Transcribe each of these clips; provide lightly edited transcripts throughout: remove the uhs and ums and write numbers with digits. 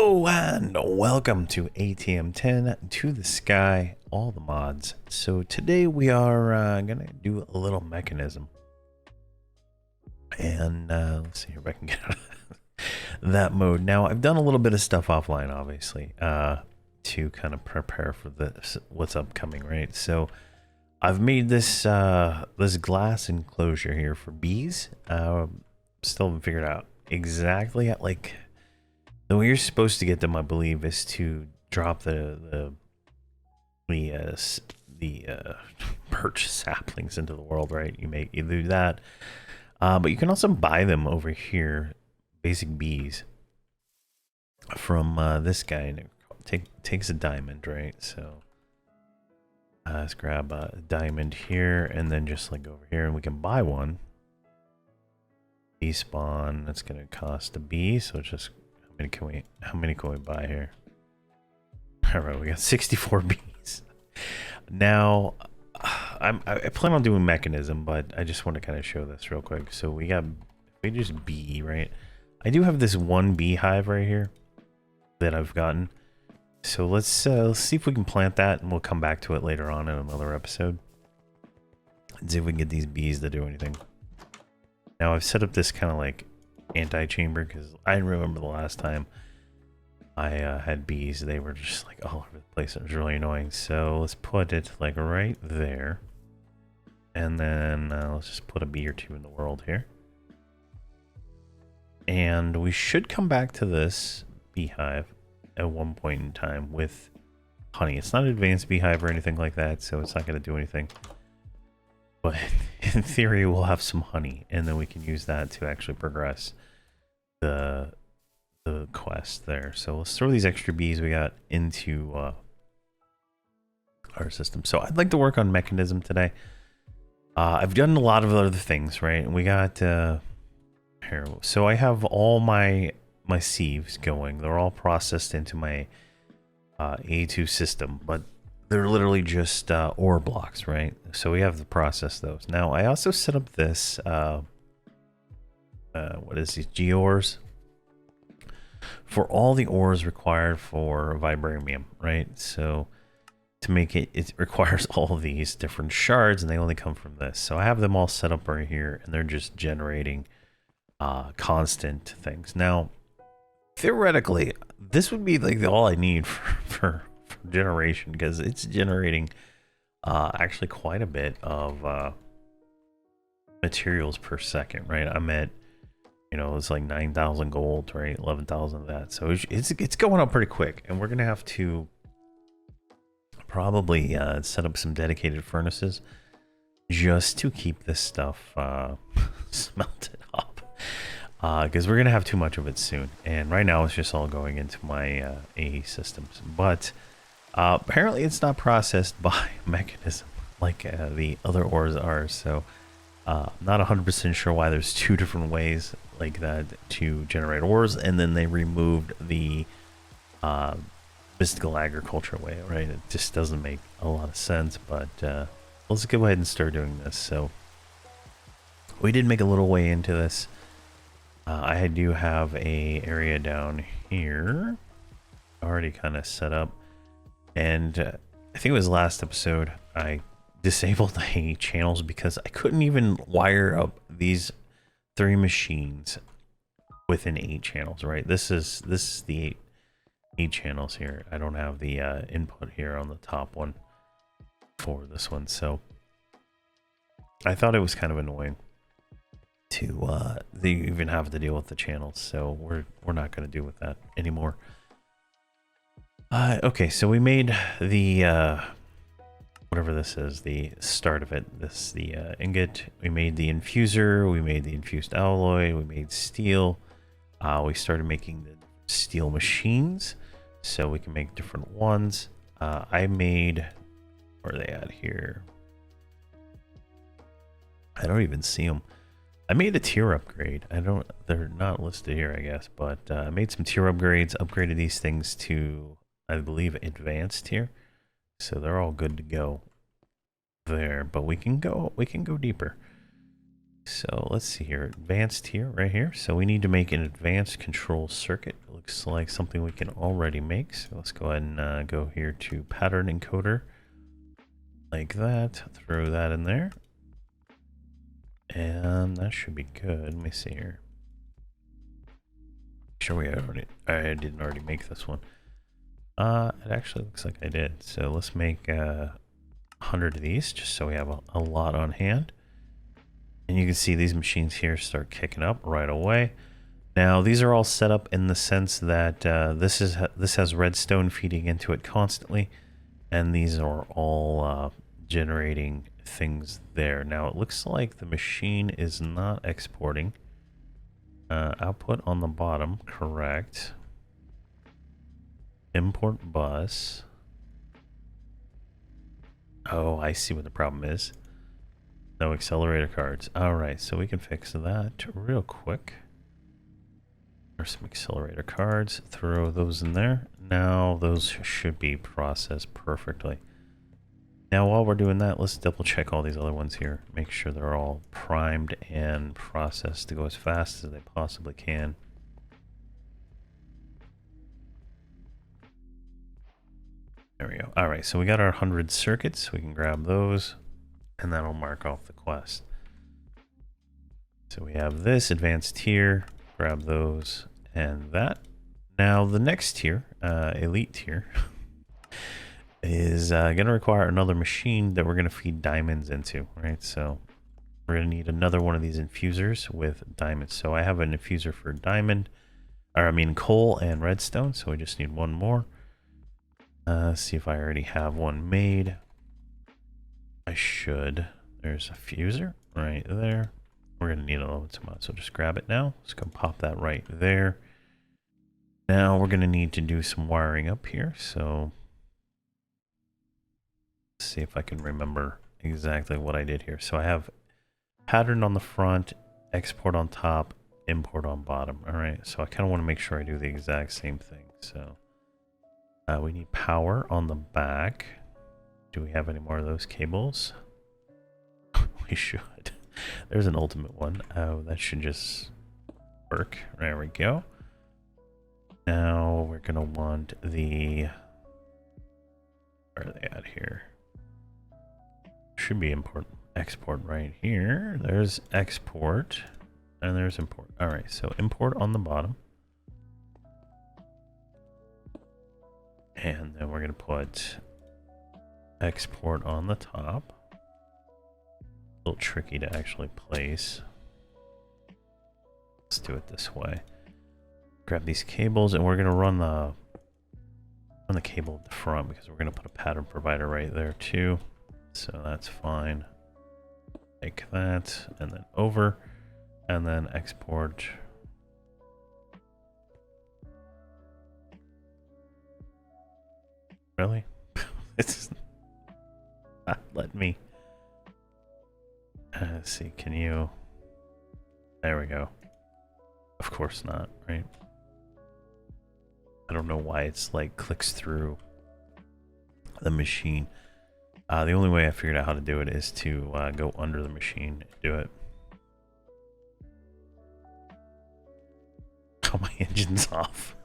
Hello and welcome to ATM 10 to the sky, all the mods. So today we are gonna do a little mechanism, and let's see if I can get out of that mode. Now I've done a little bit of stuff offline, obviously, to kind of prepare for this, what's upcoming, right? So I've made this this glass enclosure here for bees. Still haven't figured out exactly like. The way you're supposed to get them, I believe, is to drop the birch saplings into the world, right? You do that, but you can also buy them over here, basic bees, from this guy, and it takes a diamond, right? So let's grab a diamond here, and then just like over here, and we can buy one. Bee spawn. That's gonna cost a bee, so it's just. How many can we buy here? All right, we got 64 bees. Now, I plan on doing mechanism, but I just want to kind of show this real quick. So we just bee, right? I do have this one beehive right here that I've gotten. So let's see if we can plant that, and we'll come back to it later on in another episode. And see if we can get these bees to do anything. Now I've set up this kind of like anti-chamber because I remember the last time I had bees, they were just like all over the place. It was really annoying. So let's put it like right there, and then let's just put a bee or two in the world here, and we should come back to this beehive at one point in time with honey. It's not an advanced beehive or anything like that, so it's not going to do anything. But in theory, we'll have some honey, and then we can use that to actually progress the quest there. So let's throw these extra bees we got into our system. So I'd like to work on mechanism today. I've done a lot of other things, right? And we got here. So I have all my sieves going. They're all processed into my A2 system, but they're literally just ore blocks, right? So we have to process those. Now, I also set up this, what is these, geores? For all the ores required for vibranium, right? So to make it, it requires all of these different shards, and they only come from this. So I have them all set up right here, and they're just generating constant things. Now, theoretically, this would be like all I need for generation, because it's generating actually quite a bit of materials per second, right? I'm at, you know, it's like 9,000 gold, right? 11,000 of that, so it's going up pretty quick, and we're gonna have to probably set up some dedicated furnaces just to keep this stuff smelted up, because we're gonna have too much of it soon. And right now it's just all going into my AE systems, but apparently it's not processed by mechanism like the other ores are. So I'm not 100% sure why there's two different ways like that to generate ores, and then they removed the mystical agriculture way, right? It just doesn't make a lot of sense, but let's go ahead and start doing this. So we did make a little way into this. I do have a area down here already kind of set up, and I think it was last episode I disabled the channels because I couldn't even wire up these 3 machines within 8 channels, right? This is the eight channels here. I don't have the input here on the top one for this one, so I thought it was kind of annoying to they even have to deal with the channels, so we're not going to deal with that anymore. Okay, so we made the whatever this is, the start of it, this the ingot. We made the infuser, we made the infused alloy, we made steel. We started making the steel machines so we can make different ones. I made, where are they at here? I don't even see them. I made a tier upgrade. They're not listed here, I guess, but I made some tier upgrades, upgraded these things to, I believe, advanced tier. So they're all good to go there, but we can go deeper. So let's see here, advanced here, right here. So we need to make an advanced control circuit. It looks like something we can already make. So let's go ahead and go here to pattern encoder, like that. Throw that in there, and that should be good. Let me see here. Sure, I didn't already make this one. It actually looks like I did. So let's make 100 of these, just so we have a lot on hand. And you can see these machines here start kicking up right away. Now these are all set up in the sense that this has redstone feeding into it constantly, and these are all generating things there. Now it looks like the machine is not exporting. Output on the bottom, correct. Import bus. Oh, I see what the problem is. No accelerator cards. Alright, so we can fix that real quick. There's some accelerator cards. Throw those in there. Now those should be processed perfectly. Now while we're doing that, let's double check all these other ones here. Make sure they're all primed and processed to go as fast as they possibly can. There we go. Alright, so we got our 100 circuits. We can grab those, and that'll mark off the quest. So we have this advanced tier, grab those and that. Now the next tier, elite tier, is going to require another machine that we're going to feed diamonds into, right? So we're going to need another one of these infusers with diamonds. So I have an infuser for diamond, or I mean coal and redstone, so we just need one more. See if I already have one made. I should. There's a fuser right there. We're going to need a little bit more, so just grab it now. Let's go pop that right there. Now we're going to need to do some wiring up here, so let's see if I can remember exactly what I did here. So I have pattern on the front, export on top, import on bottom. All right, so I kind of want to make sure I do the exact same thing. So we need power on the back. Do we have any more of those cables? We should. There's an ultimate one. Oh, that should just work. There we go. Now we're gonna want the, where are they at here? Should be import, export right here. There's export and there's import. All right, so import on the bottom. And then we're gonna put export on the top. A little tricky to actually place. Let's do it this way. Grab these cables, and we're gonna run the cable at the front because we're gonna put a pattern provider right there too. So that's fine. Take that, and then over, and then export. Really? It's not letting me. Let's see, can you... There we go. Of course not, right? I don't know why it's like clicks through the machine. The only way I figured out how to do it is to go under the machine and do it. Oh, my engine's off.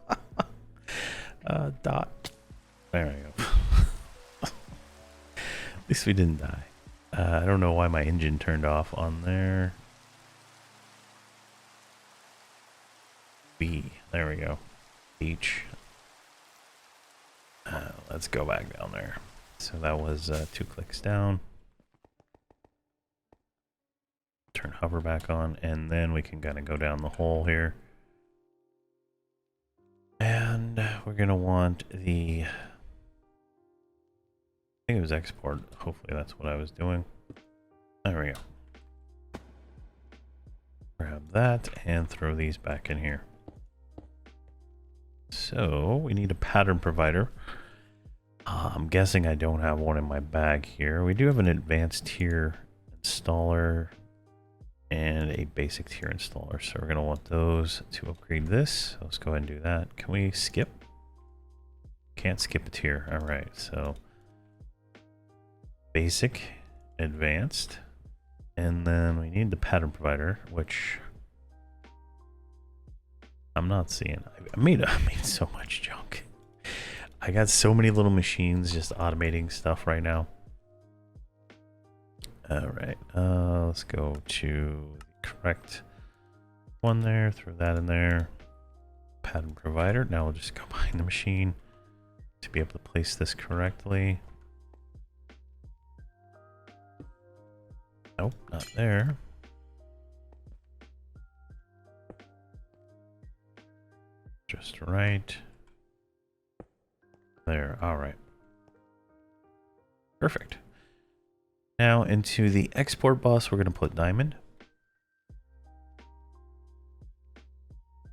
Dot. There we go. At least we didn't die. I don't know why my engine turned off on there. B. There we go. H. Let's go back down there. So that was 2 clicks down. Turn hover back on, and then we can kind of go down the hole here. And we're going to want the... I think it was export. Hopefully that's what I was doing. There we go. Grab that and throw these back in here. So we need a pattern provider. I'm guessing I don't have one in my bag here. We do have an advanced tier installer and a basic tier installer. So we're going to want those to upgrade this. So let's go ahead and do that. Can we skip? Can't skip a tier. All right. So basic, advanced, And then we need the pattern provider, which I'm not seeing. I made so much junk. I got so many little machines just automating stuff right now. All right, let's go to the correct one there, throw that in there. Pattern provider. Now we'll just go behind the machine to be able to place this correctly. Nope, not there. Just right. There, all right. Perfect. Now into the export bus, we're going to put diamond.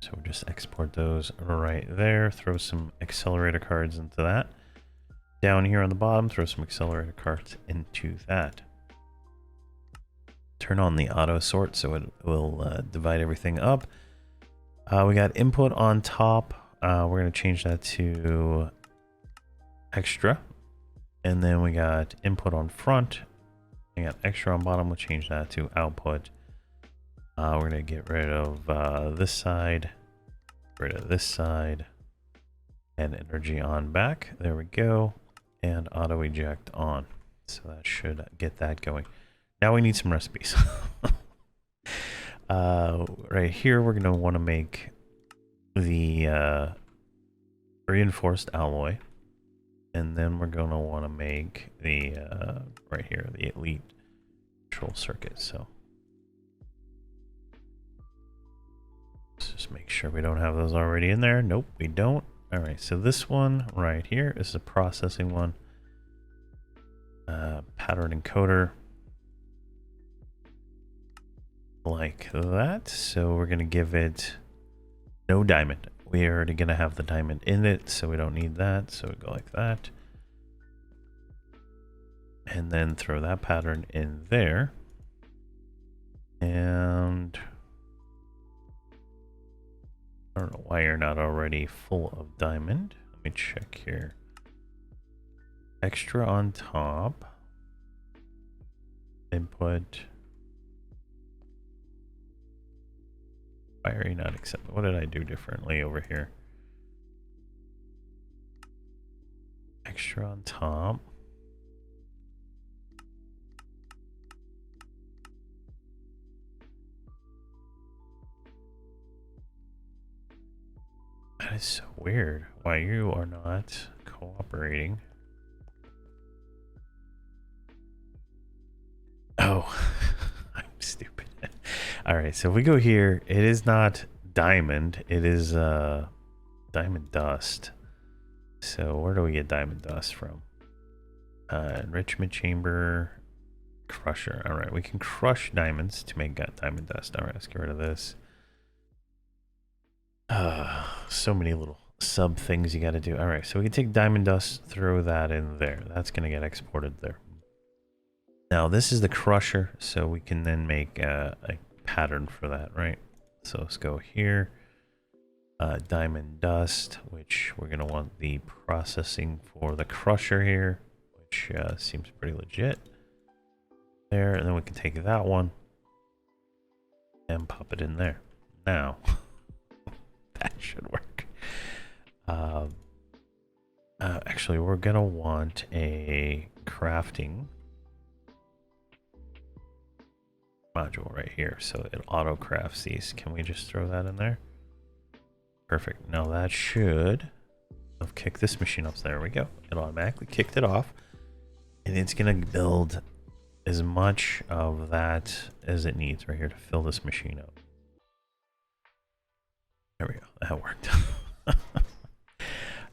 So we'll just export those right there. Throw some accelerator cards into that. Down here on the bottom, throw some accelerator cards into that. Turn on the auto sort so it will divide everything up. We got input on top. We're going to change that to extra. And then we got input on front. We got extra on bottom. We'll change that to output. We're going to get rid of this side, rid of this side, and energy on back. There we go. And auto eject on. So that should get that going. Now we need some recipes. Right here, we're going to want to make the reinforced alloy. And then we're going to want to make the, right here, the elite control circuit. So let's just make sure we don't have those already in there. Nope, we don't. All right, so this one right here is a processing one. Pattern encoder. Like that. So we're going to give it no diamond. We're already going to have the diamond in it, so we don't need that. So we go like that. And then throw that pattern in there. And I don't know why you're not already full of diamond. Let me check here. Extra on top. Input. Why are you not accepting? What did I do differently over here? Extra on top. That is so weird. Why you are not cooperating. Oh, I'm stupid. All right, so if we go here, it is not diamond. It is diamond dust. So where do we get diamond dust from? Enrichment chamber, crusher. All right, we can crush diamonds to make diamond dust. All right, let's get rid of this. So many little sub things you got to do. All right, so we can take diamond dust, throw that in there. That's going to get exported there. Now this is the crusher, so we can then make a pattern for that, right? So let's go here. Diamond dust, which we're going to want the processing for the crusher here, which seems pretty legit. There, and then we can take that one and pop it in there. Now, that should work. Actually, we're going to want a crafting module right here, so it auto crafts these. Can we just throw that in there? Perfect. Now that should have kicked this machine up. So there we go. It automatically kicked it off, and it's gonna build as much of that as it needs right here to fill this machine up. There we go. That worked.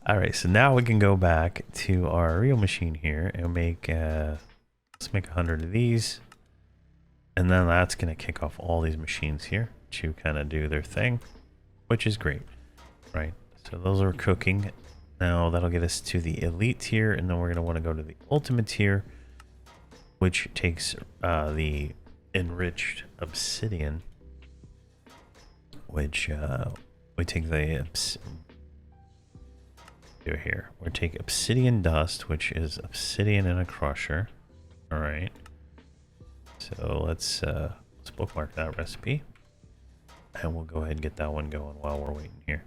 All right, so now we can go back to our real machine here and make let's make 100 of these. And then that's going to kick off all these machines here to kind of do their thing, which is great, right? So those are cooking. Now that'll get us to the elite tier, and then we're going to want to go to the ultimate tier, which takes the enriched obsidian, which we take the here. We take obsidian dust, which is obsidian in a crusher. All right. So let's bookmark that recipe, and we'll go ahead and get that one going while we're waiting here.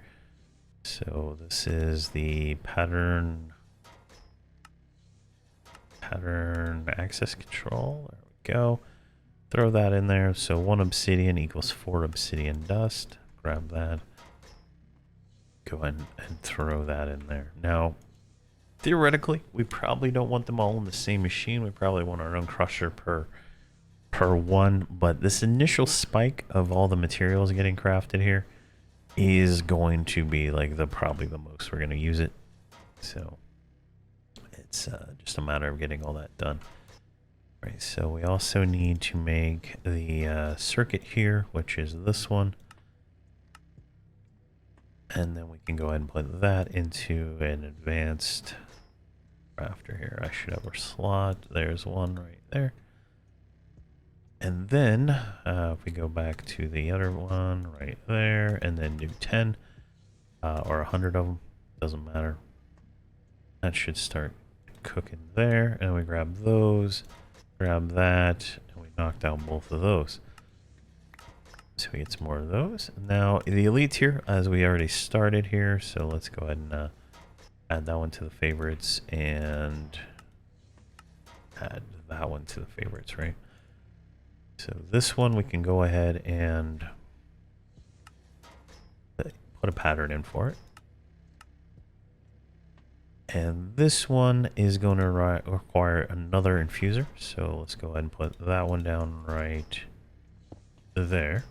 So this is the pattern access control. There we go. Throw that in there. So 1 obsidian equals 4 obsidian dust. Grab that. Go ahead and throw that in there. Now, theoretically, we probably don't want them all in the same machine. We probably want our own crusher per one. But this initial spike of all the materials getting crafted here is going to be like probably the most we're going to use it. So it's just a matter of getting all that done. Right, so we also need to make the circuit here, which is this one. And then we can go ahead and put that into an advanced crafter here. I should have our slot. There's one right there. And then if we go back to the other one right there, and then do 10 or 100 of them, doesn't matter. That should start cooking there. And we grab those, grab that, and we knocked out both of those. So we get some more of those. Now the elite here, as we already started here, so let's go ahead and add that one to the favorites and add that one to the favorites, right? So this one we can go ahead and put a pattern in for it. And this one is going to require another infuser. So let's go ahead and put that one down right there.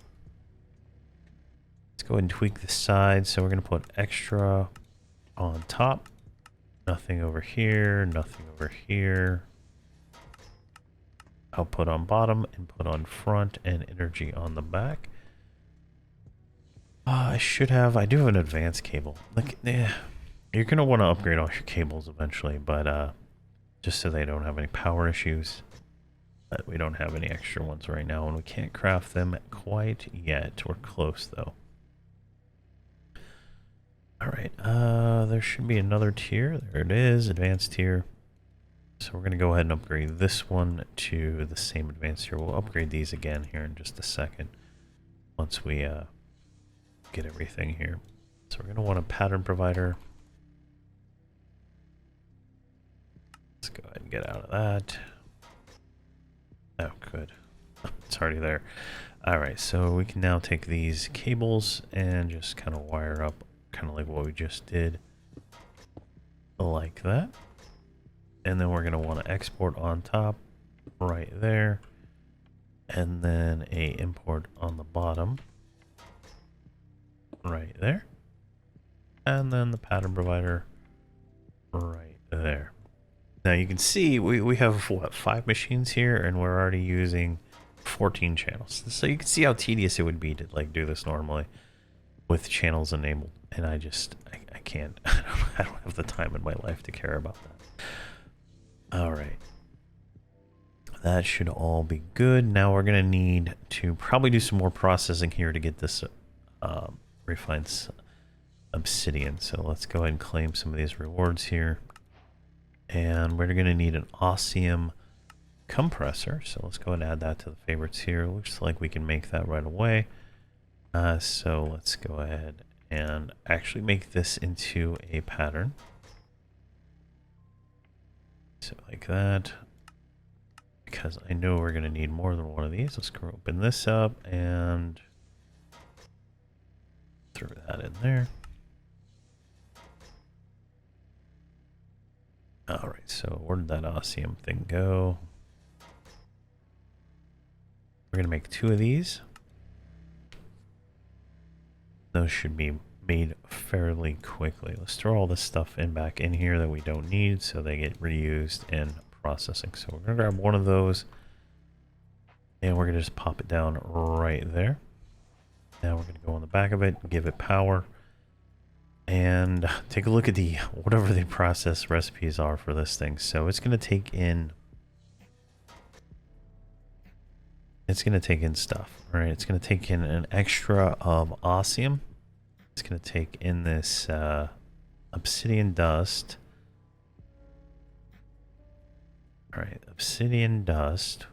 Let's go ahead and tweak the sides. So we're going to put extra on top. Nothing over here. Nothing over here. Output on bottom, input on front, and energy on the back. I do have an advanced cable. Like, you're going to want to upgrade all your cables eventually, but just so they don't have any power issues. But we don't have any extra ones right now, and we can't craft them quite yet. We're close, though. Alright, there should be another tier. There it is, advanced tier. So we're going to go ahead and upgrade this one to the same advanced tier. We'll upgrade these again here in just a second once we get everything here. So we're going to want a pattern provider. Let's go ahead and get out of that. Oh, good. It's already there. Alright, so we can now take these cables and just kind of wire up, kind of like what we just did. Like that. And then we're going to want to export on top, right there. And then a import on the bottom, right there. And then the pattern provider, right there. Now you can see we have, what, 5 machines here, and we're already using 14 channels. So you can see how tedious it would be to like do this normally with channels enabled. And I can't, I don't have the time in my life to care about that. All right. That should all be good. Now we're going to need to probably do some more processing here to get this refined obsidian. So let's go ahead and claim some of these rewards here. And we're going to need an osmium compressor. So let's go ahead and add that to the favorites here. Looks like we can make that right away. So let's go ahead and actually make this into a pattern. So like that. Because I know we're going to need more than one of these. Let's go open this up and throw that in there. Alright, so where did that osmium thing go? We're going to make 2 of these. Those should be made fairly quickly. Let's throw all this stuff back in here that we don't need so they get reused in processing. So we're going to grab one of those and we're going to just pop it down right there. Now we're going to go on the back of it, give it power, and take a look at whatever the process recipes are for this thing. So it's going to take in stuff, right? It's going to take in an extra of osmium. It's going to take in this obsidian dust. All right, obsidian dust.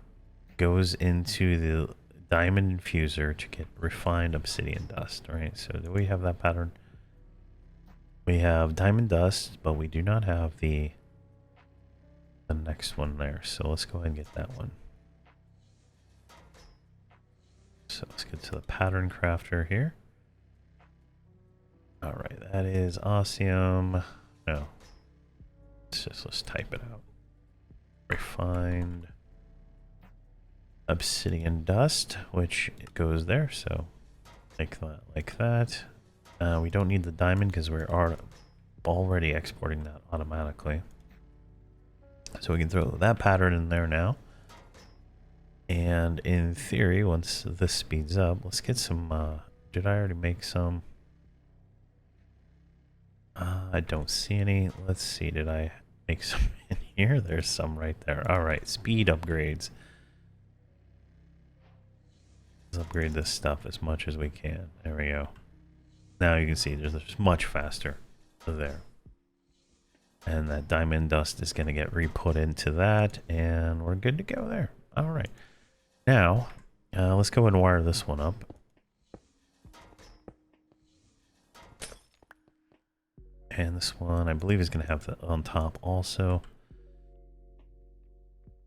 goes into the diamond infuser to get refined obsidian dust, right? So do we have that pattern? We have diamond dust, but we do not have the next one there. So let's go ahead and get that one. So let's get to the pattern crafter here. All right, that is awesome. No, let's type it out. Refined obsidian dust, which it goes there. So like that, like that. We don't need the diamond because we're already exporting that automatically. So we can throw that pattern in there now. And in theory, once this speeds up, let's get some, did I already make some? I don't see any. Let's see, did I make some in here? There's some right there. All right, speed upgrades. Let's upgrade this stuff as much as we can. There we go. Now you can see there's much faster there. And that diamond dust is going to get re-put into that, and we're good to go there. All right. Now, let's go and wire this one up. And this one, I believe, is going to have that on top also.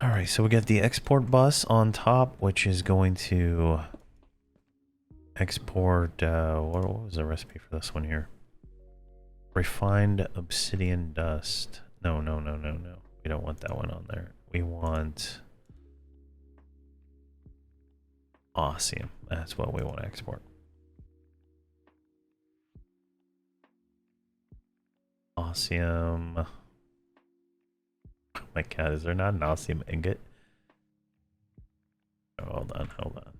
All right, so we got the export bus on top, which is going to export, what was the recipe for this one here? Refined obsidian dust. No. We don't want that one on there. We want awesome. That's what we want to export. Awesome. Oh my god, is there not an awesome ingot? Oh, hold on.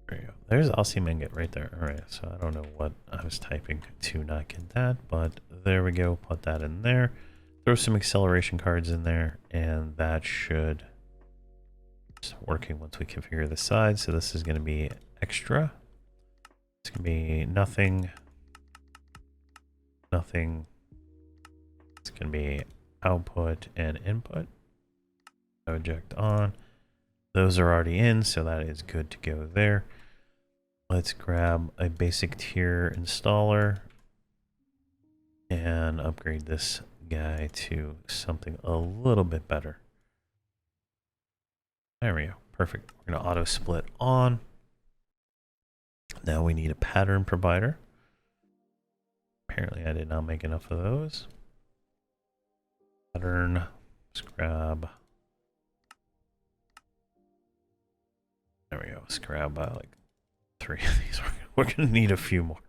There you go. There's awesome ingot right there. Alright, so I don't know what I was typing to not get that, but there we go. Put that in there. Throw some acceleration cards in there, and that should start working once we configure the side. So this is going to be extra. It's going to be nothing. It's going to be output and input. Project on. Those are already in, so that is good to go there. Let's grab a basic tier installer and upgrade this guy to something a little bit better. There we go. Perfect. We're going to auto split on. Now we need a pattern provider. Apparently I did not make enough of those. Pattern. Let's grab. There we go. Let's grab like 3 of these. We're going to need a few more.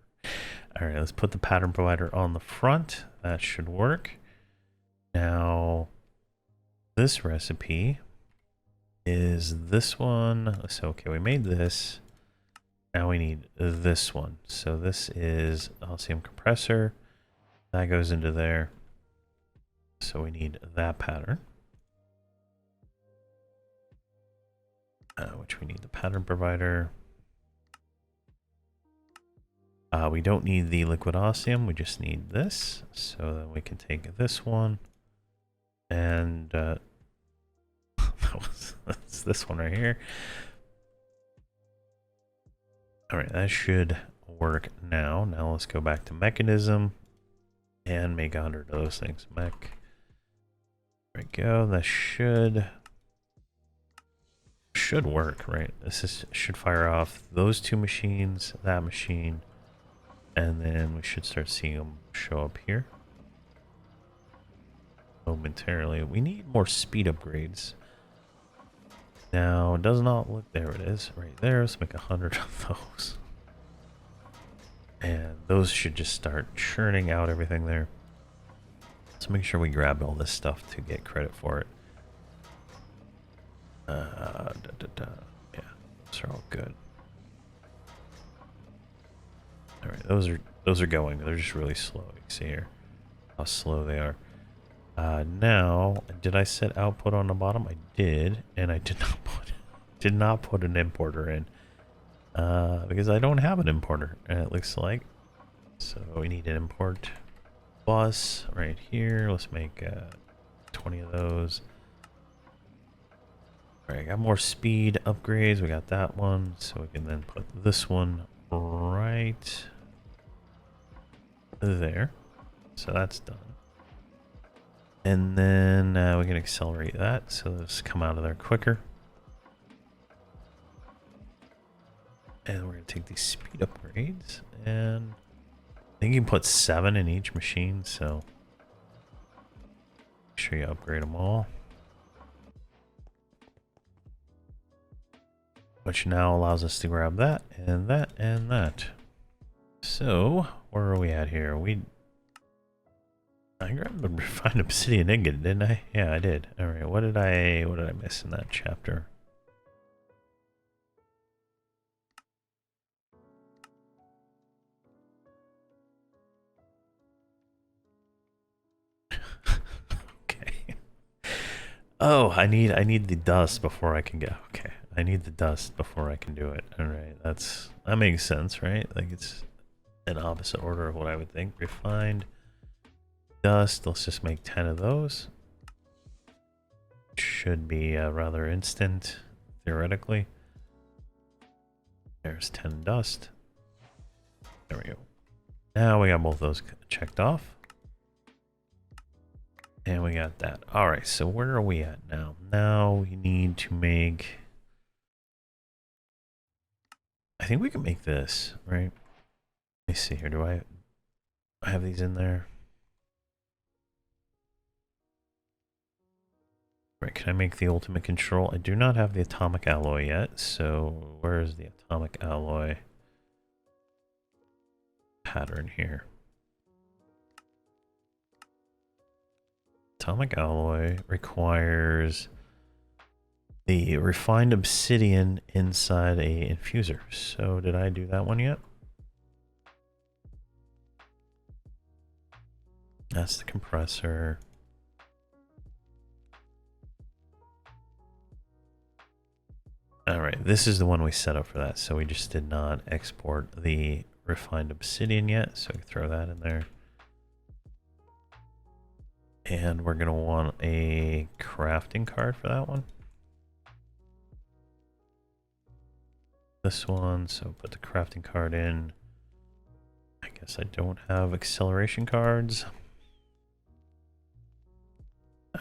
All right, let's put the pattern provider on the front. That should work. Now, this recipe is this one. So, okay, we made this. Now we need this one. So this is LCM compressor. That goes into there. So we need that pattern. Which we need the pattern provider. We don't need the liquid osmium, we just need this. So then we can take this one and that's this one right here. All right, that should work now. Now let's go back to mechanism and make 100 of those things. Mech. There we go. That should work, right? Should fire off those 2 machines, that machine, and then we should start seeing them show up here momentarily. We need more speed upgrades. Now, it does not look, there it is, right there. Let's make 100 of those. And those should just start churning out everything there. Let's make sure we grab all this stuff to get credit for it. Yeah, those are all good. All right, those are going. They're just really slow. You can see here how slow they are. Now, did I set output on the bottom? I did, and I did not put an importer in because I don't have an importer, and it looks like so we need an import. bus right here. Let's make 20 of those. All right, got more speed upgrades. We got that one, so we can then put this one right there. So that's done. And then we can accelerate that, so let's come out of there quicker. And we're going to take these speed upgrades, and I think you can put 7 in each machine, so make sure you upgrade them all. Which now allows us to grab that, and that, and that. So, where are we at here? I grabbed the refined obsidian ingot, didn't I? Yeah, I did. Alright, what did I miss in that chapter? Okay. Oh, I need the dust before I can go. Okay. I need the dust before I can do it. Alright, that makes sense, right? Like it's an opposite order of what I would think. Refined dust, let's just make 10 of those. Should be rather instant, theoretically. There's 10 dust. There we go. Now we got both those checked off. And we got that. Alright, so where are we at now? Now we need to make... I think we can make this, right? Let me see here. Do I have these in there? Right, can I make the ultimate control? I do not have the atomic alloy yet, so where is the atomic alloy pattern here? Atomic alloy requires the refined obsidian inside a infuser. So did I do that one yet? That's the compressor. Alright, this is the one we set up for that. So we just did not export the refined obsidian yet. So I can throw that in there. And we're going to want a crafting card for that one. This one, so put the crafting card in. I guess I don't have acceleration cards.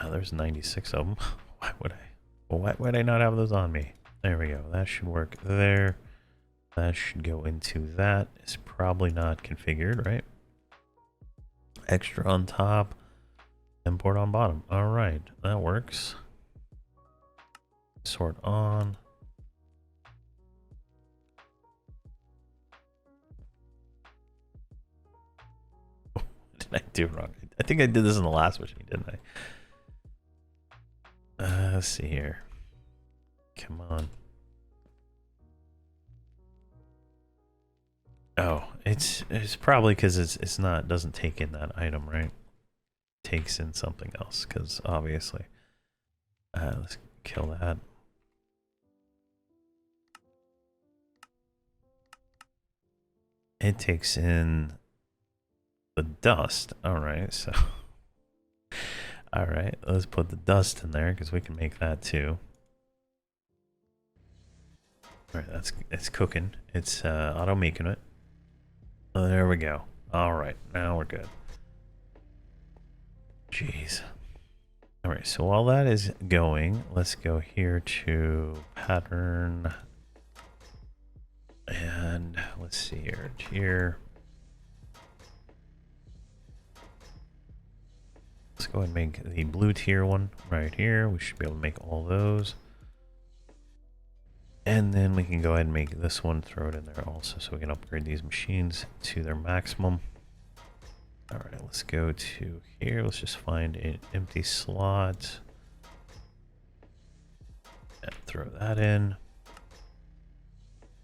There's 96 of them. Why would I? Well, why would I not have those on me? There we go. That should work there. That should go into that. It's probably not configured, right? Extra on top. Import on bottom. All right, that works. Sort on. What did I do wrong? I think I did this in the last machine, didn't I? Let's see here. Come on. Oh, it's probably because it's not doesn't take in that item, right? Takes in something else because obviously. Let's kill that. It takes in the dust. All right, so all right, let's put the dust in there because we can make that too. All right, it's cooking. It's auto making it. Oh, there we go. All right, now we're good. Jeez. All right, so while that is going, let's go here to pattern. And let's see here, tier. Let's go ahead and make the blue tier one right here. We should be able to make all those. And then we can go ahead and make this one, throw it in there also so we can upgrade these machines to their maximum. All right, let's go to here. Let's just find an empty slot. And throw that in.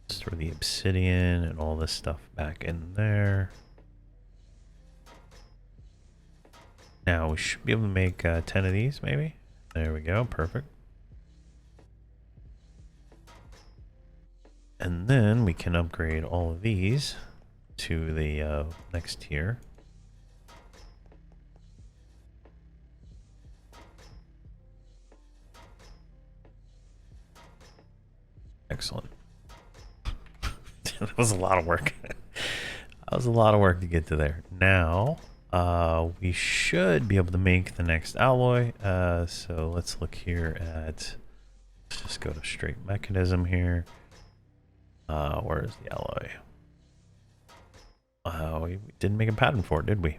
Let's throw the obsidian and all this stuff back in there. Now we should be able to make 10 of these, maybe. There we go, perfect. And then we can upgrade all of these to the next tier. Excellent. That was a lot of work. That was a lot of work to get to there. Now, we should be able to make the next alloy. So let's look here at, let's just go to straight mechanism here. Where's the alloy? We didn't make a pattern for it, did we?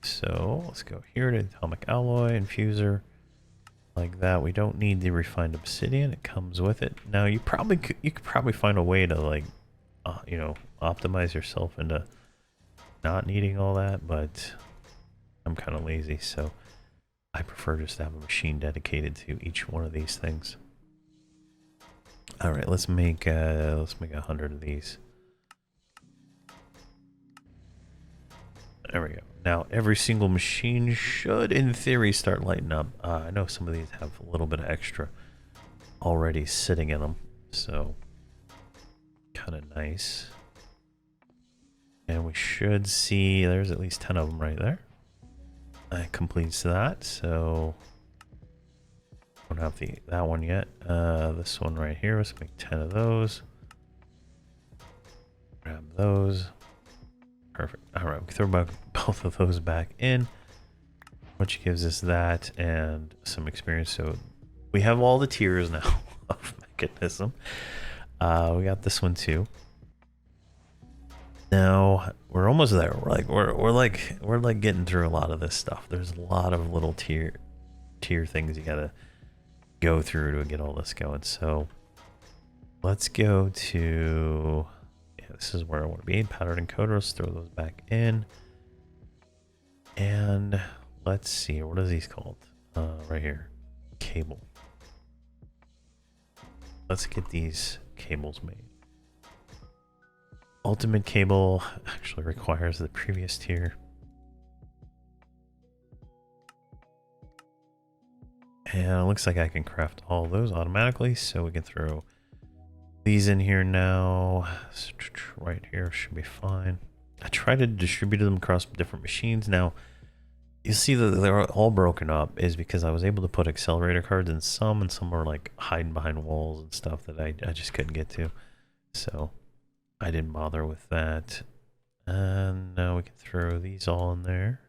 So let's go here to atomic alloy, infuser, like that. We don't need the refined obsidian; it comes with it. Now you could probably find a way to like, you know, optimize yourself into not needing all that, but I'm kind of lazy, so I prefer just to have a machine dedicated to each one of these things. All right, let's make 100 of these. There we go. Now every single machine should, in theory, start lighting up. I know some of these have a little bit of extra already sitting in them, so kind of nice. And we should see there's at least 10 of them right there. That completes that, so don't have that one yet. This one right here, let's make 10 of those. Grab those. Perfect. All right, we can throw back both of those back in, which gives us that and some experience. So we have all the tiers now of mechanism. We got this one too. Now we're almost there. We're like getting through a lot of this stuff. There's a lot of little tier things you gotta go through to get all this going. So let's go to, yeah, this is where I want to be. Pattern encoder. Let's throw those back in. And let's see, what are these called? Right here, cable. Let's get these cables made. Ultimate cable actually requires the previous tier. And it looks like I can craft all those automatically, so we can throw these in here now. Right here should be fine. I tried to distribute them across different machines. Now, you see that they're all broken up is because I was able to put accelerator cards in some, and some were like hiding behind walls and stuff that I just couldn't get to. So I didn't bother with that. And now we can throw these all in there.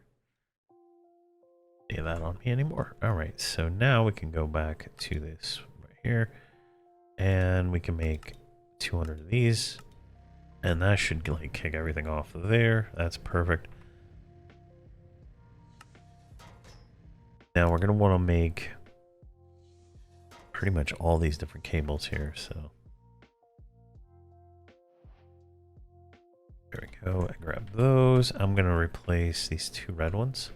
Get that on me anymore. All right, so now we can go back to this right here, and we can make 200 of these, and that should like kick everything off of there. That's perfect. Now we're gonna want to make pretty much all these different cables here. So there we go. I grab those. I'm gonna replace these two red ones.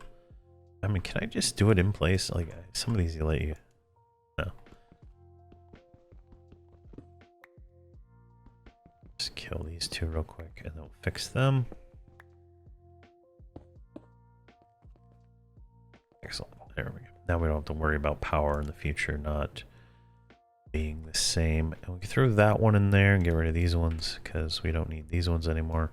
I mean, can I just do it in place? Like some of these you let you. No. Just kill these two real quick and then we'll fix them. Excellent. There we go. Now we don't have to worry about power in the future not being the same. And we can throw that one in there and get rid of these ones because we don't need these ones anymore.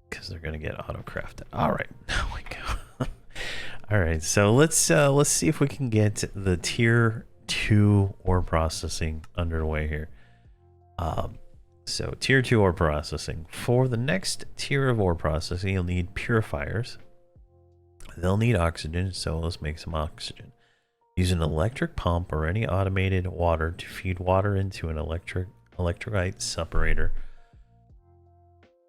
Because they're gonna get auto crafted. All right, now we go. All right, so let's see if we can get the tier 2 ore processing underway here. So tier 2 ore processing. For the next tier of ore processing, you'll need purifiers. They'll need oxygen, so let's make some oxygen. Use an electric pump or any automated water to feed water into an electrolyte separator.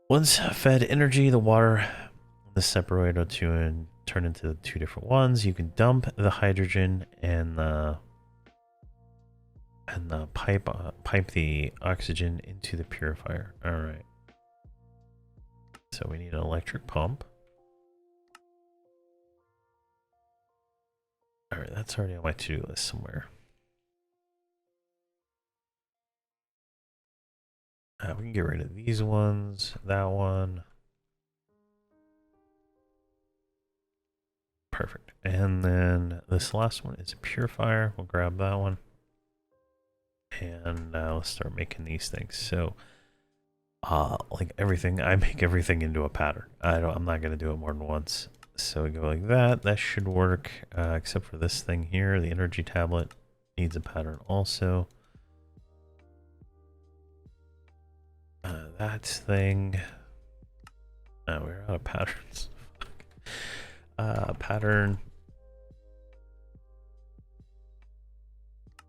Once fed energy, the water in the separator to turn into two different ones. You can dump the hydrogen and the pipe the oxygen into the purifier. All right. So we need an electric pump. All right, that's already on my to-do list somewhere. We can get rid of these ones, that one. Perfect. And then this last one is a purifier. We'll grab that one. And let's start making these things. So, like everything, I make everything into a pattern. I'm not gonna do it more than once. So we go like that. That should work, except for this thing here, the energy tablet. needs a pattern also. That thing. Oh, we're out of patterns. Pattern.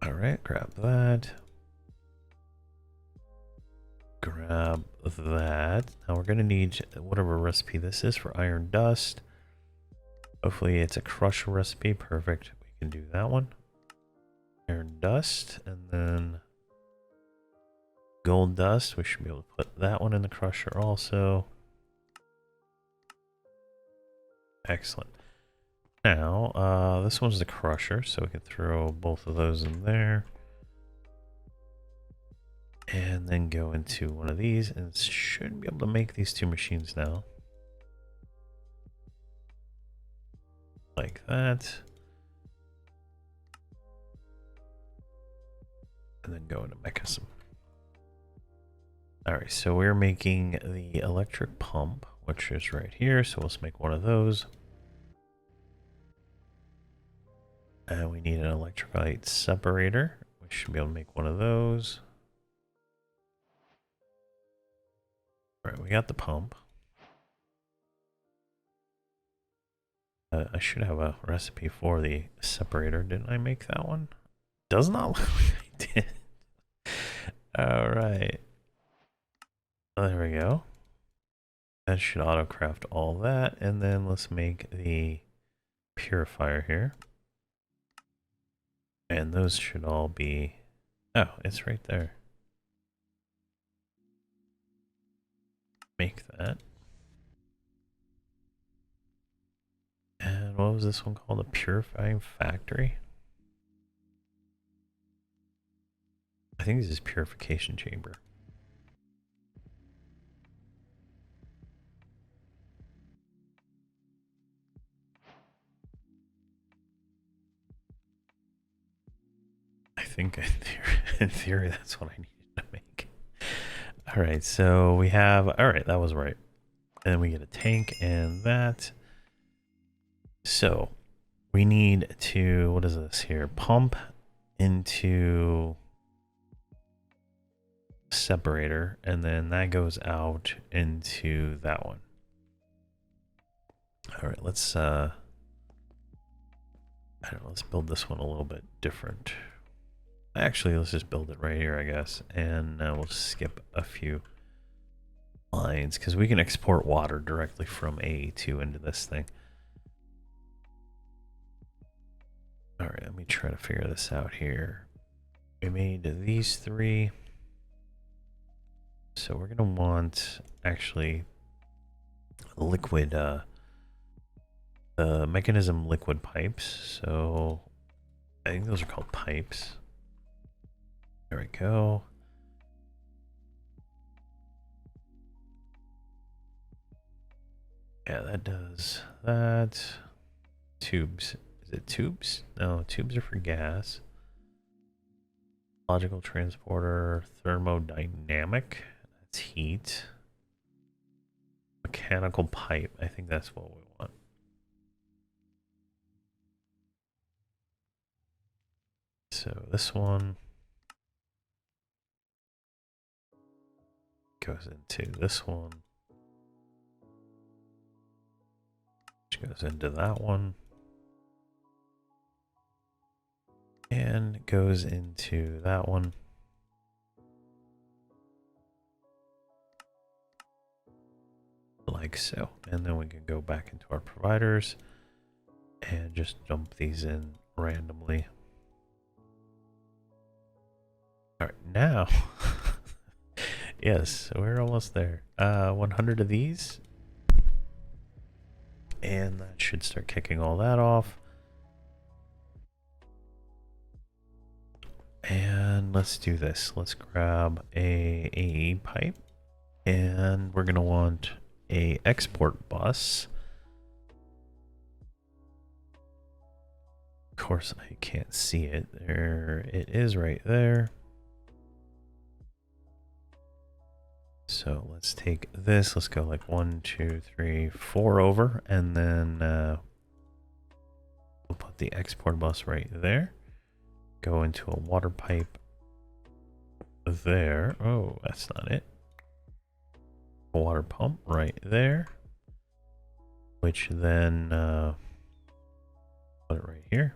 All right, grab that. Grab that. Now we're gonna need whatever recipe this is for iron dust. Hopefully it's a crusher recipe. Perfect. We can do that one. Iron dust, and then gold dust. We should be able to put that one in the crusher also. Excellent. Now, this one's the crusher, so we can throw both of those in there. And then go into one of these, and should be able to make these two machines now. Like that. And then go into mechanism. Alright, so we're making the electric pump, which is right here, so let's make one of those. And we need an electrolyte separator. We should be able to make one of those. Alright, we got the pump. I should have a recipe for the separator. Didn't I make that one? Does not look like I did. Alright. There we go. That should auto-craft all that. And then let's make the purifier here. And those should all be... Oh, it's right there. Make that. And what was this one called? A purifying factory? I think this is purification chamber. I think in theory that's what I needed to make. Alright, so we have... Alright, that was right. And then we get a tank and that. So we need to... What is this here? Pump into separator, and then that goes out into that one. Alright, let's... I don't know, let's build this one a little bit different. Actually, let's just build it right here, I guess. And we'll skip a few lines because we can export water directly from A2 into this thing. All right, let me try to figure this out here. We made these three. So we're going to want actually liquid, the mechanism liquid pipes. So I think those are called pipes. There we go. Yeah, that does that. Tubes. Is it tubes? No, tubes are for gas. Logical transporter. Thermodynamic. That's heat. Mechanical pipe. I think that's what we want. So this one goes into this one, which goes into that one, and goes into that one. Like so. And then we can go back into our providers and just dump these in randomly. All right, now... Yes, we're almost there. 100 of these. And that should start kicking all that off. And let's do this. Let's grab a AE pipe. And we're going to want a export bus. Of course, I can't see it. There it is right there. So let's take this, let's go like 1, 2, 3, 4 over, and then we'll put the export bus right there. go into a water pipe there. Oh, that's not it. A water pump right there, which then put it right here.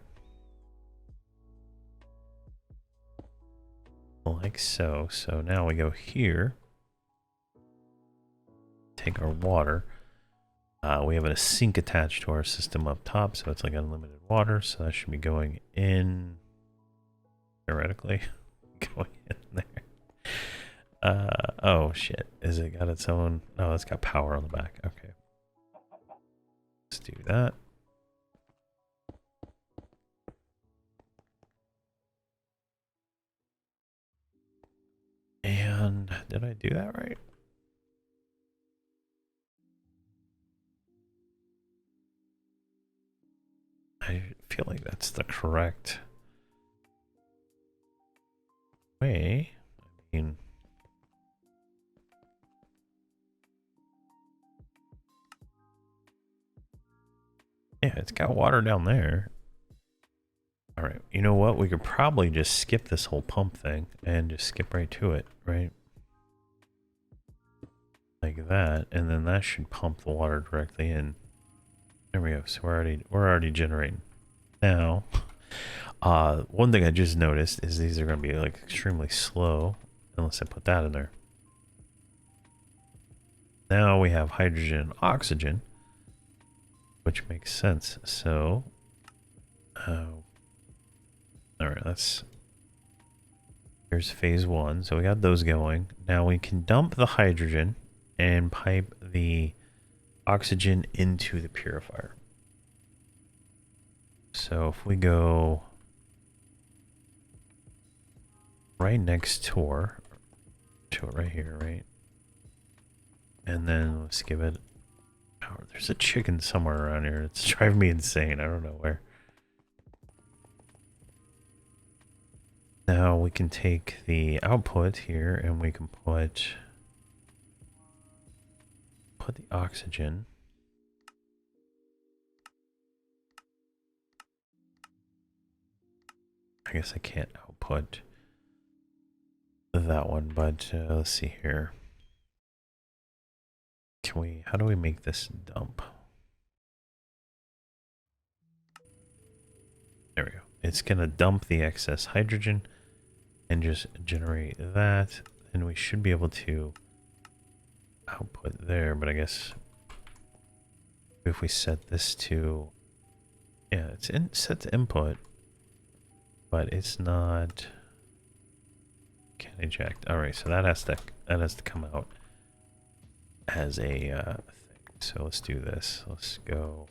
Like so. So now we go here, take our water. We have a sink attached to our system up top, so it's like unlimited water. So that should be going in, theoretically, going in there. Oh shit, is it got its own? Oh, it's got power on the back. Okay, let's do that. And did I do that right? I feel like that's the correct way. I mean, yeah, it's got water down there. All right, you know what? We could probably just skip this whole pump thing and just skip right to it, right? Like that, and then that should pump the water directly in. There we go. So we're already generating. Now, one thing I just noticed is these are going to be like extremely slow unless I put that in there. Now we have hydrogen and oxygen, which makes sense. So, all right, here's phase one. So we got those going. Now we can dump the hydrogen and pipe the oxygen into the purifier. So if we go right next to it right here, right? And then let's give it power. There's a chicken somewhere around here. It's driving me insane. I don't know where. Now we can take the output here and we can put the oxygen. I guess I can't output that one, but let's see here. How do we make this dump? There we go. It's going to dump the excess hydrogen and just generate that. And we should be able to output there, but I guess if we set this to, yeah, it's set to input, but it's not, can eject. All right, so that has to come out as a thing. So let's do this. Let's go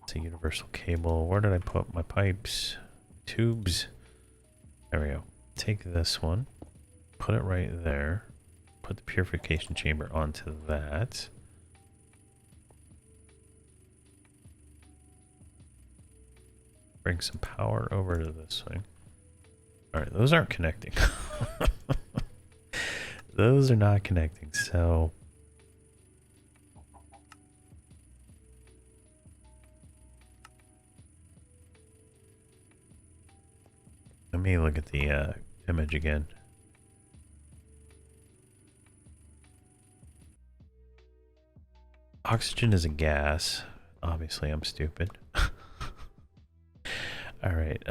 to universal cable. Where did I put my pipes? Tubes. There we go. Take this one, put it right there, put the purification chamber onto that. Bring some power over to this thing. All right, those aren't connecting. Those are not connecting, so let me look at the image again. Oxygen is a gas. Obviously, I'm stupid. All right,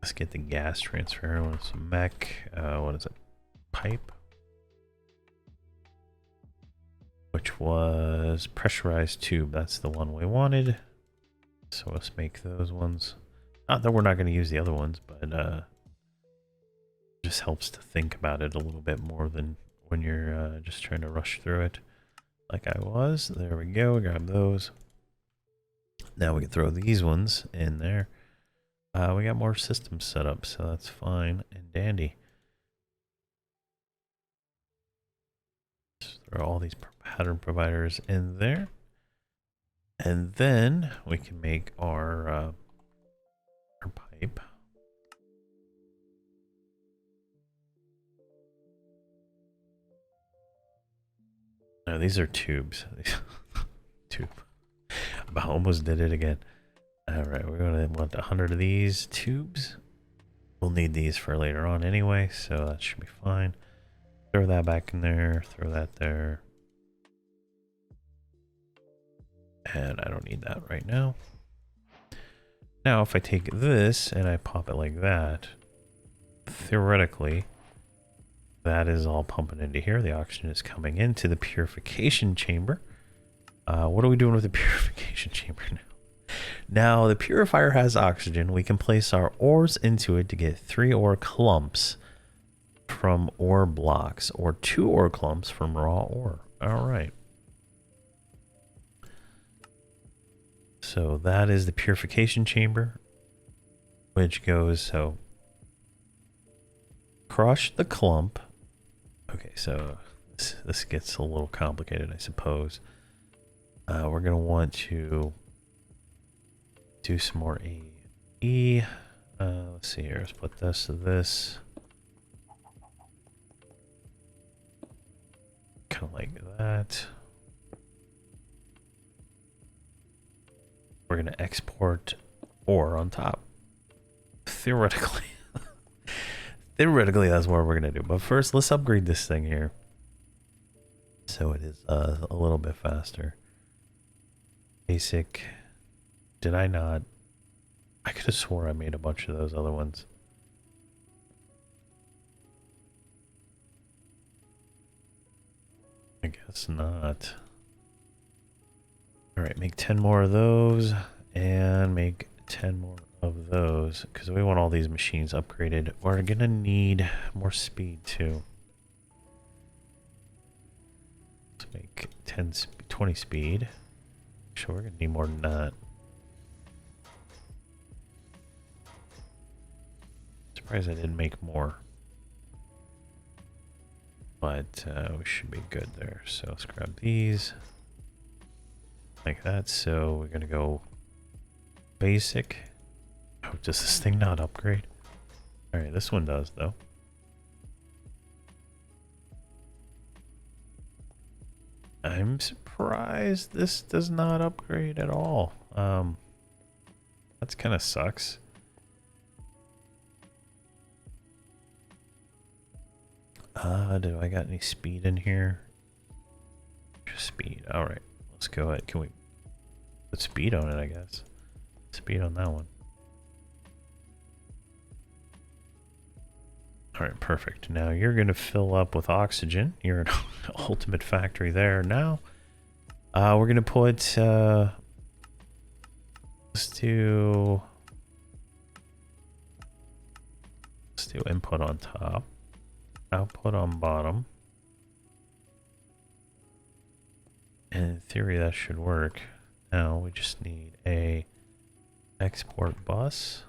let's get the gas transfer. What's mech? What is it? Pipe, which was pressurized tube. That's the one we wanted. So let's make those ones. Not that we're not going to use the other ones, but it just helps to think about it a little bit more than when you're just trying to rush through it like I was. There we go. Grab those. Now we can throw these ones in there. We got more systems set up, so that's fine and dandy. Just throw all these pattern providers in there. And then we can make our pipe. No, these are tubes. Tube. I almost did it again. All right, we're going to want 100 of these tubes. We'll need these for later on anyway, so that should be fine. Throw that back in there, throw that there. And I don't need that right now. Now, if I take this and I pop it like that, theoretically, that is all pumping into here. The oxygen is coming into the purification chamber. What are we doing with the purification chamber now? Now, the purifier has oxygen. We can place our ores into it to get 3 ore clumps from ore blocks or 2 ore clumps from raw ore. All right. So that is the purification chamber, which goes, so crush the clump. Okay, so this gets a little complicated, I suppose. We're going to want to do some more AE. Let's see here. Let's put this to this. Kind of like that. We're going to export ore on top. Theoretically. Theoretically, that's what we're going to do. But first, let's upgrade this thing here. So it is a little bit faster. Basic. Did I not? I could have swore I made a bunch of those other ones. I guess not. Alright, make 10 more of those. And make 10 more of those. Because we want all these machines upgraded. We're going to need more speed too. Let's make 20 speed. Sure, we're going to need more than that. Surprised I didn't make more. But we should be good there. So let's grab these. Like that. So we're going to go basic. Oh, does this thing not upgrade? Alright, this one does though. I'm surprised this does not upgrade at all. That's kind of sucks. Do I got any speed in here? Just speed. All right, let's go ahead. Can we put speed on it? I guess speed on that one. All right, perfect. Now you're going to fill up with oxygen. You're an ultimate factory there. Now we're going to put, let's do input on top, output on bottom. And in theory that should work. Now we just need a export bus.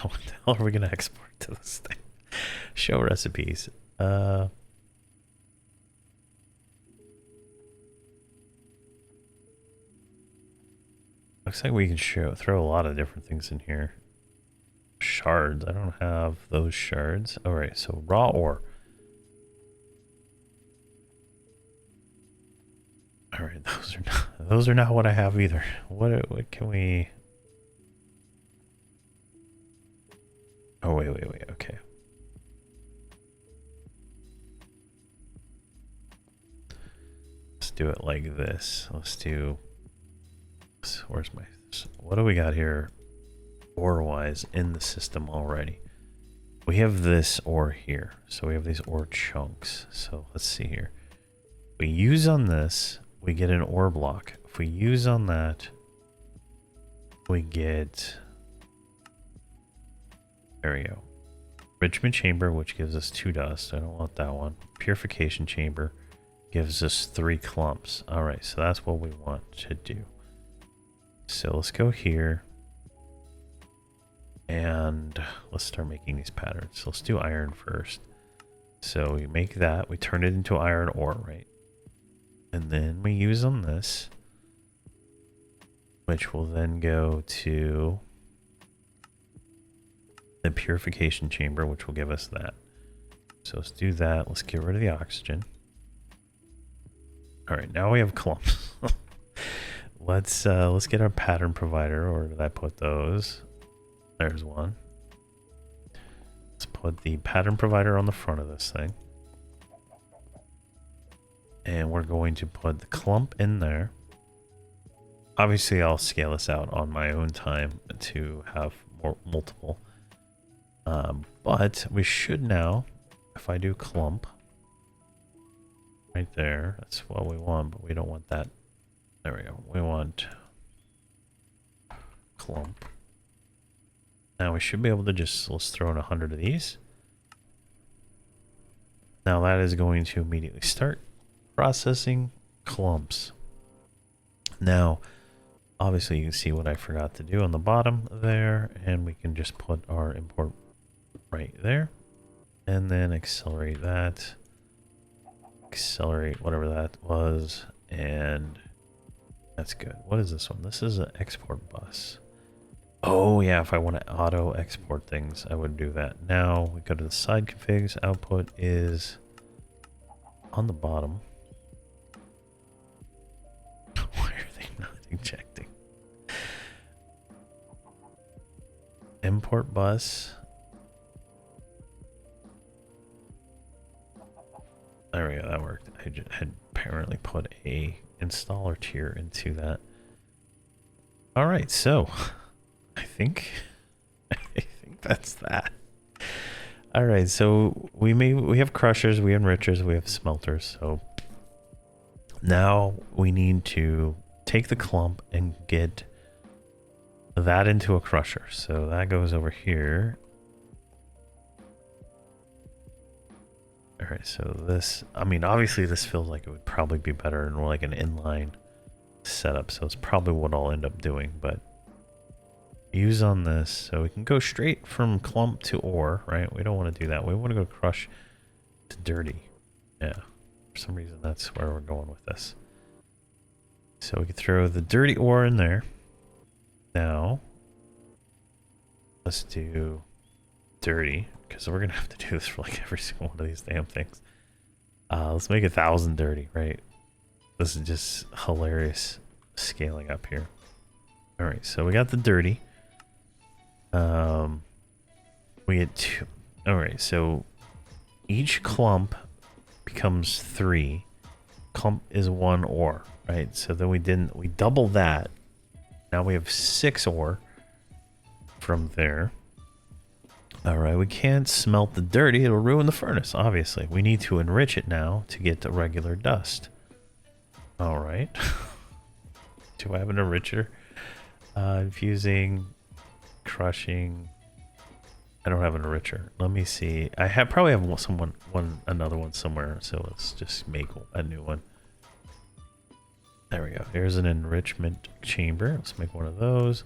What the hell are we going to export to this thing? Show recipes. Looks like we can throw a lot of different things in here. Shards. I don't have those shards. All right, so raw ore. All right, those are not what I have either. What can we? Oh, wait. Okay. Let's do it like this. Let's do... Where's my... What do we got here ore-wise in the system already? We have this ore here. So we have these ore chunks. So let's see here. If we use on this, we get an ore block. If we use on that, we get... There we go. Enrichment chamber, which gives us 2 dust. I don't want that one. Purification chamber gives us 3 clumps. All right, so that's what we want to do. So let's go here. And let's start making these patterns. So let's do iron first. So we make that. We turn it into iron ore, right? And then we use on this, which will then go to the purification chamber, which will give us that. So let's do that. Let's get rid of the oxygen. All right, now we have clumps. let's get our pattern provider. Where did I put those? There's one. Let's put the pattern provider on the front of this thing. And we're going to put the clump in there. Obviously, I'll scale this out on my own time to have multiple. But we should now, if I do clump, right there, that's what we want, but we don't want that. There we go. We want clump. Now we should be able to just, let's throw in 100 of these. Now that is going to immediately start processing clumps. Now, obviously you can see what I forgot to do on the bottom there, and we can just put our import right there, and then accelerate that, accelerate whatever that was, and that's good. What is this one? This is an export bus. Oh yeah, if I want to auto export things, I would do that. Now we go to the side configs. Output is on the bottom. Why are they not injecting? Import bus. There we go, that worked. I had apparently put a installer tier into that. All right, so I think that's that. All right, so we have crushers, we have enrichers, we have smelters. So now we need to take the clump and get that into a crusher. So that goes over here. All right, so this, I mean, obviously this feels like it would probably be better in more like an inline setup. So it's probably what I'll end up doing, but use on this. So we can go straight from clump to ore, right? We don't want to do that. We want to go crush to dirty. Yeah, for some reason that's where we're going with this. So we can throw the dirty ore in there. Now, let's do dirty, because we're gonna have to do this for like every single one of these damn things. Let's make 1,000 dirty, right? This is just hilarious scaling up here. All right, so we got the dirty. We get 2. All right, so each clump becomes 3. Clump is 1 ore, right? So then we double that. Now we have 6 ore from there. All right, we can't smelt the dirty. It'll ruin the furnace, obviously. We need to enrich it now to get the regular dust. All right. Do I have an enricher? Infusing, crushing. I don't have an enricher. Let me see. I probably have another one somewhere. So let's just make a new one. There we go. Here's an enrichment chamber. Let's make one of those.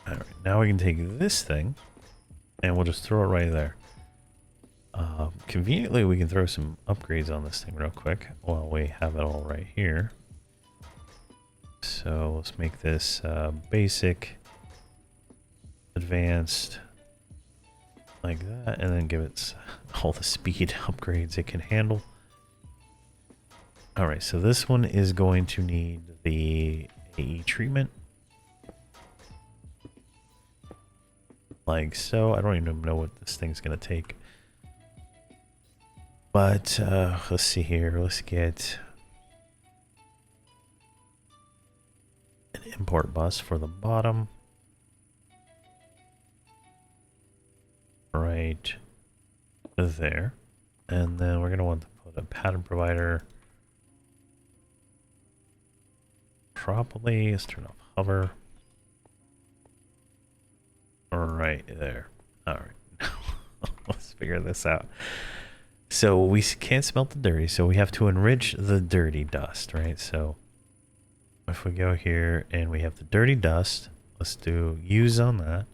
All right, now we can take this thing and we'll just throw it right there. Conveniently, we can throw some upgrades on this thing real quick while we have it all right here. So let's make this basic, advanced, like that, and then give it all the speed upgrades it can handle. All right, so this one is going to need the AE treatment. Like so. I don't even know what this thing's gonna take. But let's see here. Let's get an import bus for the bottom. Right there. And then we're gonna want to put a pattern provider. Probably, let's turn off hover. Right there. All right. Let's figure this out. So we can't smelt the dirty, so we have to enrich the dirty dust, right? So if we go here and we have the dirty dust, let's do use on that,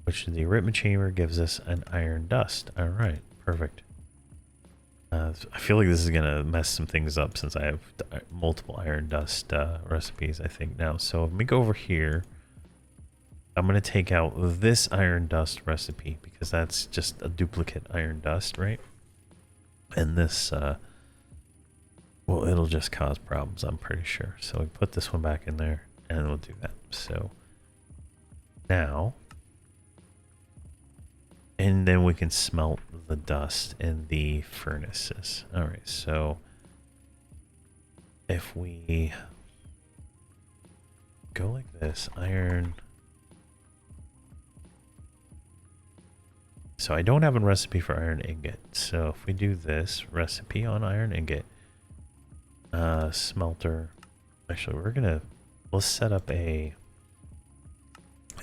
which is the enrichment chamber gives us an iron dust. All right, perfect. I feel like this is gonna mess some things up since I have multiple iron dust recipes, I think now. So let me go over here. I'm going to take out this iron dust recipe because that's just a duplicate iron dust, right? And this, well, it'll just cause problems, I'm pretty sure. So we put this one back in there and we'll do that. So now, and then we can smelt the dust in the furnaces. All right, so if we go like this, iron. So I don't have a recipe for iron ingot. So if we do this recipe on iron ingot, smelter. Actually, let's set up a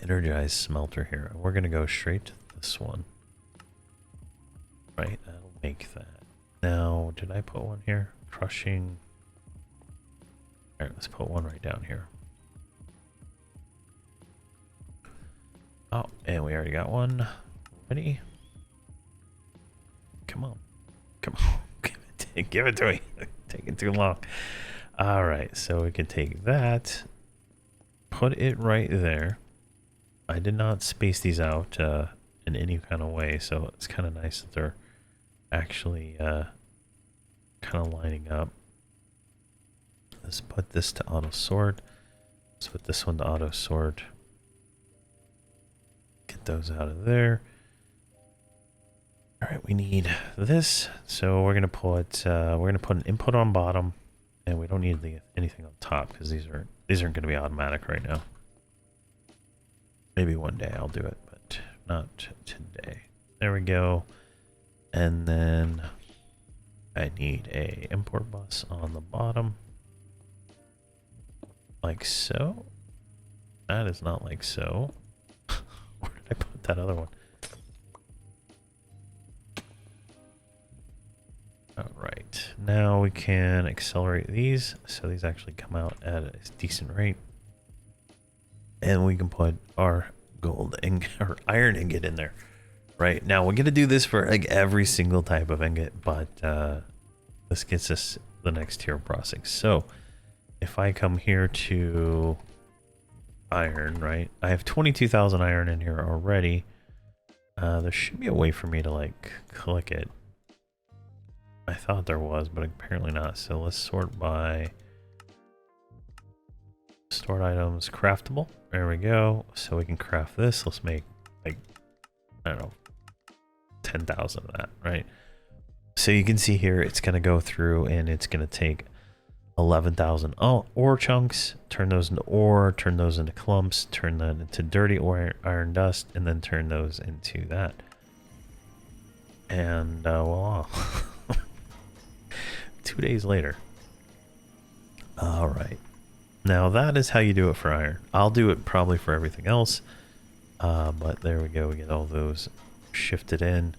energized smelter here. We're gonna go straight to this one. Right, that'll make that. Now, did I put one here? Crushing. All right, let's put one right down here. Oh, and we already got one. Ready? Come on. Come on. Give it to me. Taking too long. All right, so we can take that, put it right there. I did not space these out in any kind of way, so it's kind of nice that they're actually kind of lining up. Let's put this to auto sort. Let's put this one to auto sort. Get those out of there. All right, we need this, so we're gonna put an input on bottom, and we don't need anything on top because these aren't gonna be automatic right now. Maybe one day I'll do it, but not today. There we go, and then I need a import bus on the bottom, like so. That is not like so. Where did I put that other one? Alright, now we can accelerate these so these actually come out at a decent rate. And we can put our gold ingot or iron ingot in there. Right, now we're gonna do this for like every single type of ingot, but this gets us the next tier of processing. So if I come here to iron, right, I have 22,000 iron in here already. There should be a way for me to like click it. I thought there was, but apparently not. So let's sort by stored items, craftable. There we go. So we can craft this. Let's make like, I don't know, 10,000 of that, right? So you can see here, it's going to go through and it's going to take 11,000 ore chunks, turn those into ore, turn those into clumps, turn that into dirty ore, iron dust, and then turn those into that. And voila. 2 days later. All right. Now that is how you do it for iron. I'll do it probably for everything else. But there we go. We get all those shifted in.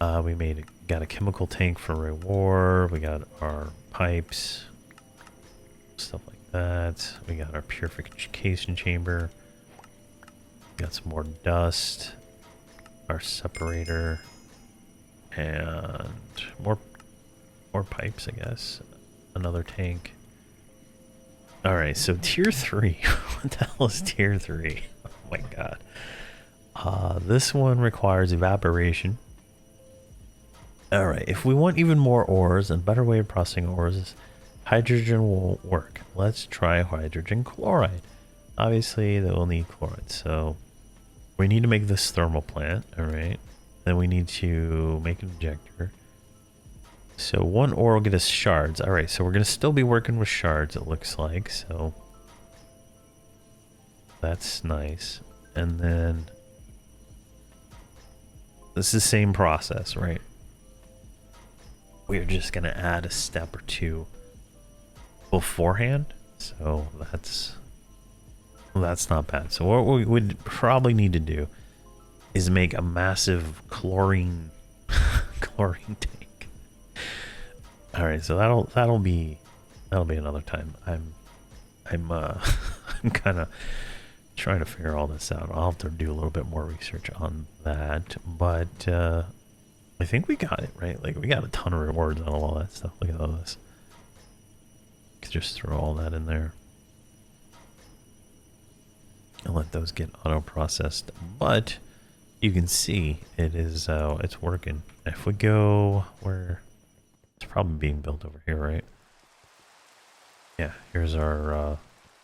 We got a chemical tank for reward. We got our pipes, stuff like that. We got our purification chamber. Got some more dust. Our separator. And more pipes, I guess. Another tank. Alright, so tier 3. What the hell is tier 3? Oh my god. This one requires evaporation. Alright, if we want even more ores, and better way of processing ores is hydrogen will work. Let's try hydrogen chloride. Obviously, they will need chloride, so we need to make this thermal plant, alright? Then we need to make an injector. So one ore will get us shards. Alright, so we're going to still be working with shards, it looks like. So that's nice. And then this is the same process, right? We're just going to add a step or two beforehand. So that's not bad. So what we would probably need to do is make a massive chlorine tank. All right, so that'll be another time. I'm I'm kind of trying to figure all this out. I'll have to do a little bit more research on that, but I think we got it right. Like we got a ton of rewards on all that stuff. Look at all this. Could just throw all that in there and let those get auto processed. But you can see it is it's working. If we go where probably being built over here, right? Yeah, here's our,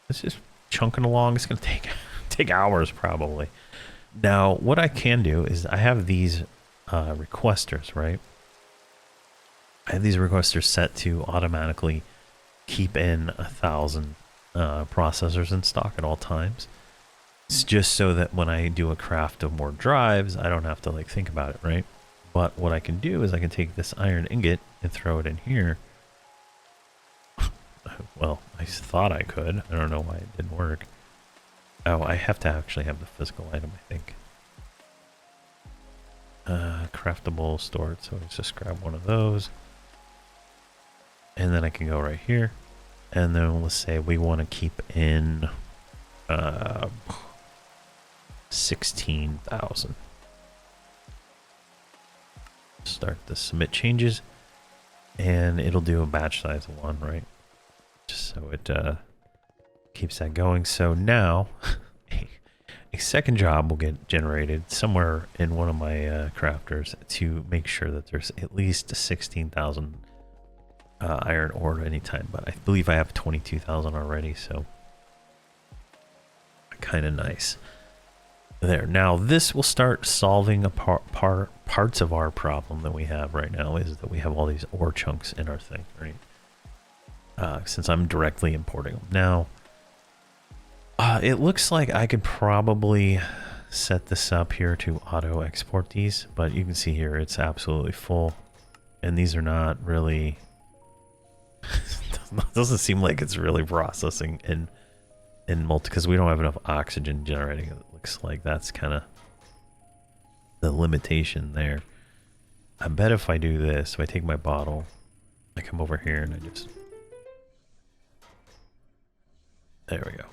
it's just chunking along. It's going to take hours probably. Now, what I can do is I have these requesters, right? I have these requesters set to automatically keep in 1,000 processors in stock at all times. It's just so that when I do a craft of more drives, I don't have to like think about it, right? But what I can do is I can take this iron ingot and throw it in here. Well, I thought I could. I don't know why it didn't work. Oh, I have to actually have the physical item, I think. Craftable, stored, so let's just grab one of those. And then I can go right here. And then let's say we want to keep in 16,000. Start the submit changes. And it'll do a batch size of 1, right? Just so it keeps that going. So now a second job will get generated somewhere in one of my crafters to make sure that there's at least 16,000 iron ore at any time. But I believe I have 22,000 already, so kind of nice. There. Now this will start solving a parts of our problem that we have right now, is that we have all these ore chunks in our thing, right? Since I'm directly importing them. Now, it looks like I could probably set this up here to auto export these, but you can see here it's absolutely full, and these are not really doesn't seem like it's really processing in multi, because we don't have enough oxygen generating. It looks like that's kind of the limitation there. I bet if I do this, if I take my bottle, I come over here and I just, there we go.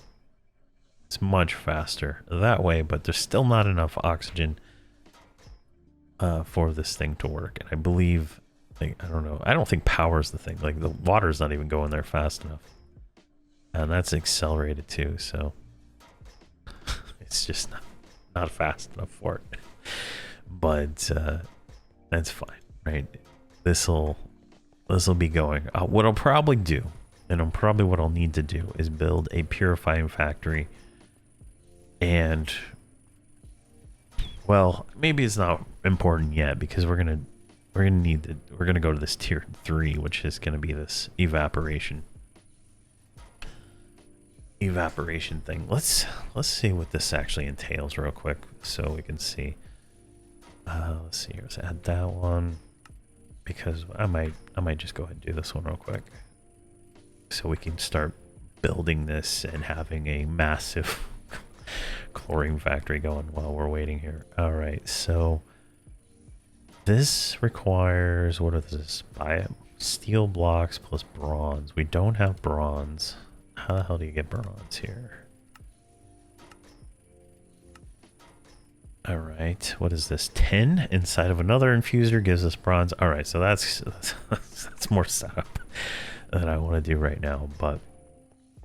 It's much faster that way, but there's still not enough oxygen for this thing to work. And I believe, like, I don't know, I don't think power is the thing. Like, the water's not even going there fast enough. And that's accelerated too, so it's just not fast enough for it. But that's fine, right? This'll be going. What I'll probably do, and probably what I'll need to do, is build a purifying factory. And, well, maybe it's not important yet, because we're gonna go to this tier 3, which is gonna be this evaporation thing. Let's see what this actually entails real quick, so we can see. Let's see here. Let's add that one, because I might just go ahead and do this one real quick, so we can start building this and having a massive chlorine factory going while we're waiting here. All right, so this requires, what is this? Steel blocks plus bronze. We don't have bronze. How the hell do you get bronze here? All right, what is this? 10 inside of another infuser gives us bronze. All right, so that's more setup than I want to do right now, but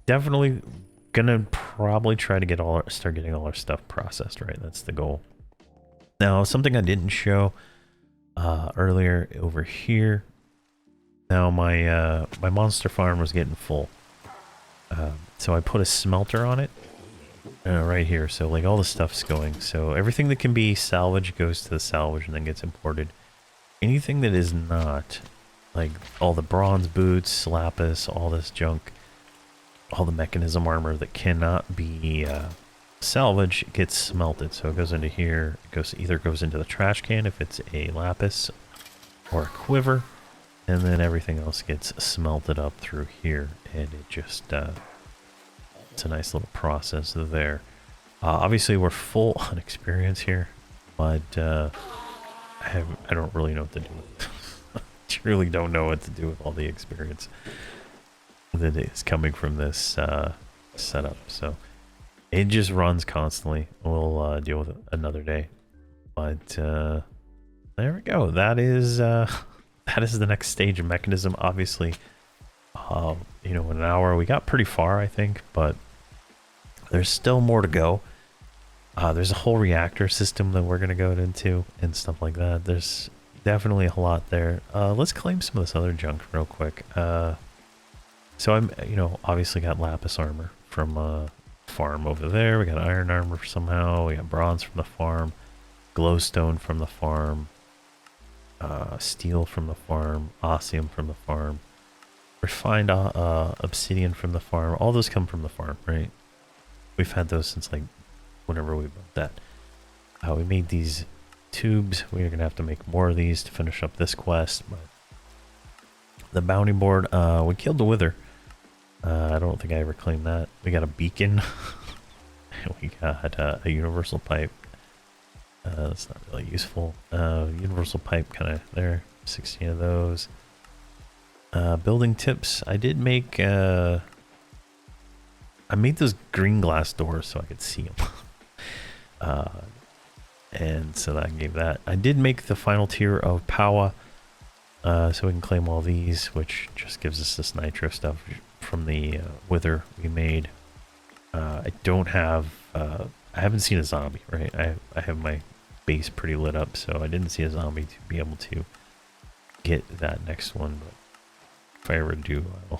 definitely gonna probably try to start getting all our stuff processed, right? That's the goal. Now, something I didn't show earlier over here. Now my monster farm was getting full. So I put a smelter on it right here. So like all the stuff's going. So everything that can be salvaged goes to the salvage and then gets imported. Anything that is not, like all the bronze boots, lapis, all this junk, all the mechanism armor that cannot be salvaged gets smelted. So it goes into here. It either goes into the trash can if it's a lapis or a quiver. And then everything else gets smelted up through here, and it just, it's a nice little process there. Obviously, we're full on experience here, but I don't really know what to do with it. I truly don't know what to do with all the experience that is coming from this setup. So it just runs constantly. We'll deal with it another day. But there we go. That is the next stage of mechanism. Obviously, you know, in an hour we got pretty far, I think, but there's still more to go. There's a whole reactor system that we're gonna go into and stuff like that. There's, definitely a lot there. Let's claim some of this other junk real quick. So I'm, you know, obviously got lapis armor from farm over there. We got iron armor somehow. We got bronze from the farm, glowstone from the farm, steel from the farm, osmium from the farm, refined obsidian from the farm. All those come from the farm, right? We've had those since like whenever we built that. We made these tubes. We're gonna have to make more of these to finish up this quest. But the bounty board, we killed the wither. I don't think I ever claimed that. We got a beacon. We got a universal pipe. That's not really useful. Universal pipe kind of there. 16 of those. Building tips. I did make... I made those green glass doors so I could see them. And so that gave that. I did make the final tier of power. So we can claim all these, which just gives us this nitro stuff from the wither we made. I don't have... I haven't seen a zombie, right? I have my base pretty lit up, so I didn't see a zombie to be able to get that next one. But if I ever do, I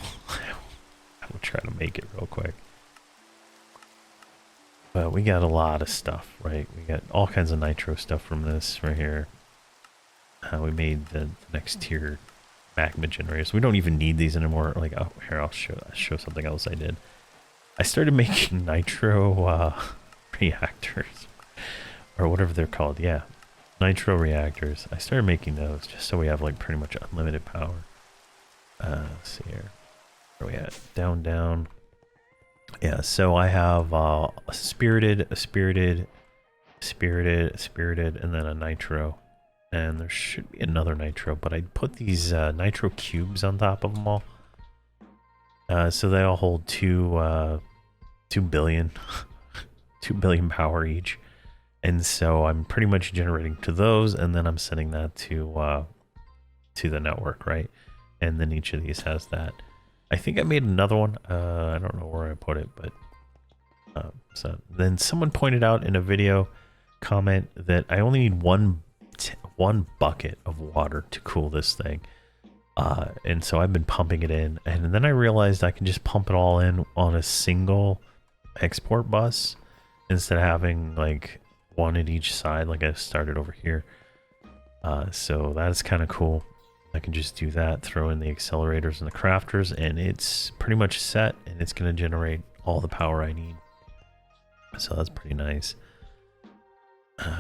will try to make it real quick. But we got a lot of stuff, right? We got all kinds of nitro stuff from this right here. We made the next tier magma generators. We don't even need these anymore. Like, oh, here, I'll show something else I did. I started making nitro reactors, or whatever they're called. Yeah, nitro reactors. I started making those just so we have like pretty much unlimited power. Let's see here. Where are we at? Down. Yeah, so I have a spirited, and then a nitro. And there should be another nitro, but I put these nitro cubes on top of them all. So they all hold 2 billion, 2 billion power each. And so I'm pretty much generating to those, and then I'm sending that to the network, right? And then each of these has that. I think I made another one. I don't know where I put it, but so then someone pointed out in a video comment that I only need one bucket of water to cool this thing. And so I've been pumping it in, and then I realized I can just pump it all in on a single export bus instead of having like one at each side like I started over here. So that's kind of cool. I can just do that, throw in the accelerators and the crafters, and it's pretty much set, and it's going to generate all the power I need. So that's pretty nice.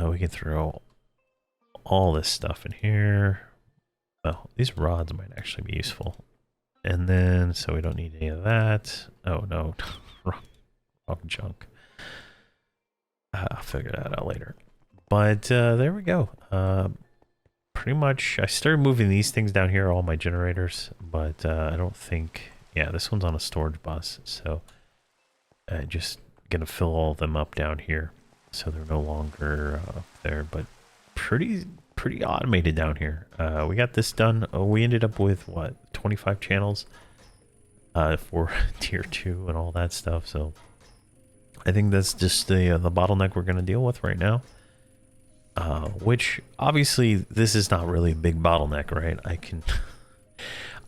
We can throw all this stuff in here. Well, these rods might actually be useful. And then, so we don't need any of that. Oh no, wrong junk. I'll figure that out later. But there we go. Pretty much, I started moving these things down here, all my generators, but I don't think, yeah, this one's on a storage bus, so I'm just gonna fill all of them up down here, so they're no longer there, but pretty automated down here. We got this done. We ended up with, what, 25 channels for tier 2 and all that stuff, so I think that's just the bottleneck we're gonna deal with right now. Which obviously this is not really a big bottleneck, right?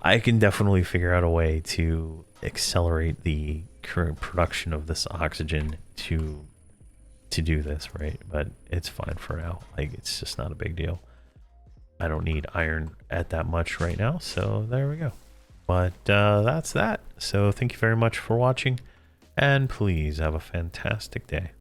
I can definitely figure out a way to accelerate the current production of this oxygen to do this, right? But it's fine for now. Like, it's just not a big deal. I don't need iron at that much right now, so there we go. But that's that. So thank you very much for watching, and please have a fantastic day.